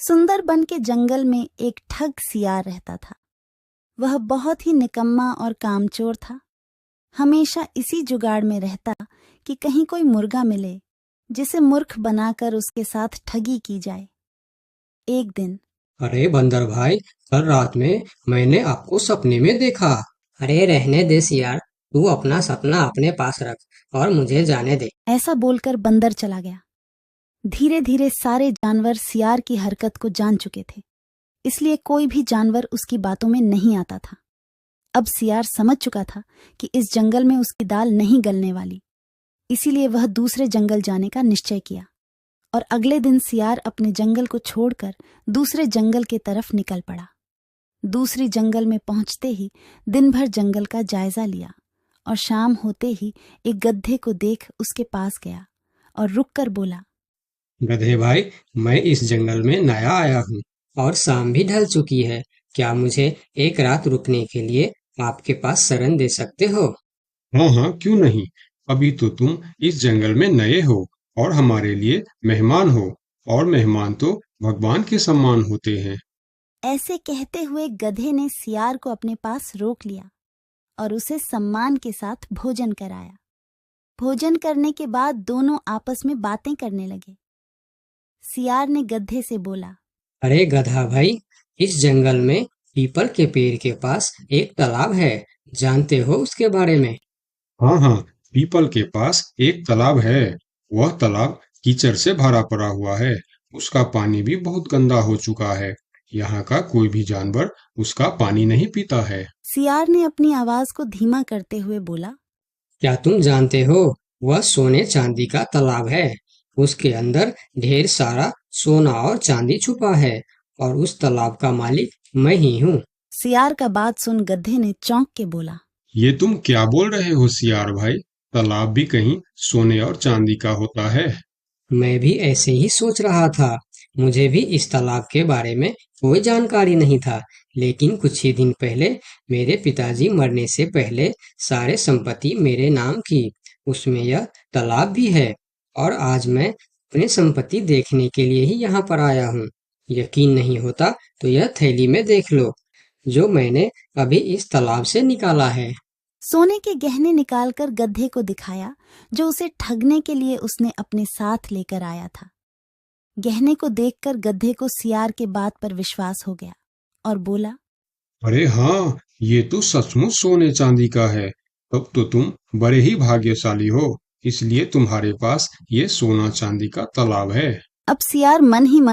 सुंदरबन के जंगल में एक ठग सियार रहता था। वह बहुत ही निकम्मा और कामचोर था। हमेशा इसी जुगाड़ में रहता कि कहीं कोई मुर्गा मिले जिसे मूर्ख बनाकर उसके साथ ठगी की जाए। एक दिन अरे बंदर भाई, कल रात में मैंने आपको सपने में देखा। अरे रहने दे सियार, तू अपना सपना अपने पास रख और मुझे जाने दे। ऐसा बोलकर बंदर चला गया। धीरे धीरे सारे जानवर सियार की हरकत को जान चुके थे, इसलिए कोई भी जानवर उसकी बातों में नहीं आता था। अब सियार समझ चुका था कि इस जंगल में उसकी दाल नहीं गलने वाली, इसीलिए वह दूसरे जंगल जाने का निश्चय किया और अगले दिन सियार अपने जंगल को छोड़कर दूसरे जंगल की तरफ निकल पड़ा। दूसरी जंगल में पहुंचते ही दिन भर जंगल का जायजा लिया और शाम होते ही एक गधे को देख उसके पास गया और रुककर बोला, गधे भाई, मैं इस जंगल में नया आया हूँ और शाम भी ढल चुकी है। क्या मुझे एक रात रुकने के लिए आपके पास शरण दे सकते हो? हाँ हाँ, क्यों नहीं। अभी तो तुम इस जंगल में नए हो और हमारे लिए मेहमान हो, और मेहमान तो भगवान के समान होते हैं। ऐसे कहते हुए गधे ने सियार को अपने पास रोक लिया और उसे सम्मान के साथ भोजन कराया। भोजन करने के बाद दोनों आपस में बातें करने लगे। सियार ने गधे से बोला, अरे गधा भाई, इस जंगल में पीपल के पेड़ के पास एक तालाब है। जानते हो उसके बारे में? हाँ हाँ, पीपल के पास एक तालाब है। वह तालाब कीचड़ से भरा पड़ा हुआ है। उसका पानी भी बहुत गंदा हो चुका है। यहाँ का कोई भी जानवर उसका पानी नहीं पीता है। सियार ने अपनी आवाज को धीमा करते हुए बोला, क्या तुम जानते हो, वह सोने चांदी का तालाब है। उसके अंदर ढेर सारा सोना और चांदी छुपा है और उस तालाब का मालिक मैं ही हूँ। सियार का बात सुन गधे ने चौंक के बोला, ये तुम क्या बोल रहे हो सियार भाई? तालाब भी कहीं सोने और चांदी का होता है? मैं भी ऐसे ही सोच रहा था। मुझे भी इस तालाब के बारे में कोई जानकारी नहीं था, लेकिन कुछ ही दिन पहले मेरे पिताजी मरने से पहले सारे संपत्ति मेरे नाम की। उसमें यह तालाब भी है और आज मैं अपनी संपत्ति देखने के लिए ही यहाँ पर आया हूँ। यकीन नहीं होता तो यह थैली में देख लो, जो मैंने अभी इस तालाब से निकाला है। सोने के गहने निकालकर गधे को दिखाया, जो उसे ठगने के लिए उसने अपने साथ लेकर आया था। गहने को देखकर गधे को सियार के बात पर विश्वास हो गया और बोला, अरे हाँ, ये तो सचमुच सोने चांदी का है। तब तो तुम बड़े ही भाग्यशाली हो, इसलिए तुम्हारे पास ये सोना चांदी का तालाब है। अब सियार मन ही मन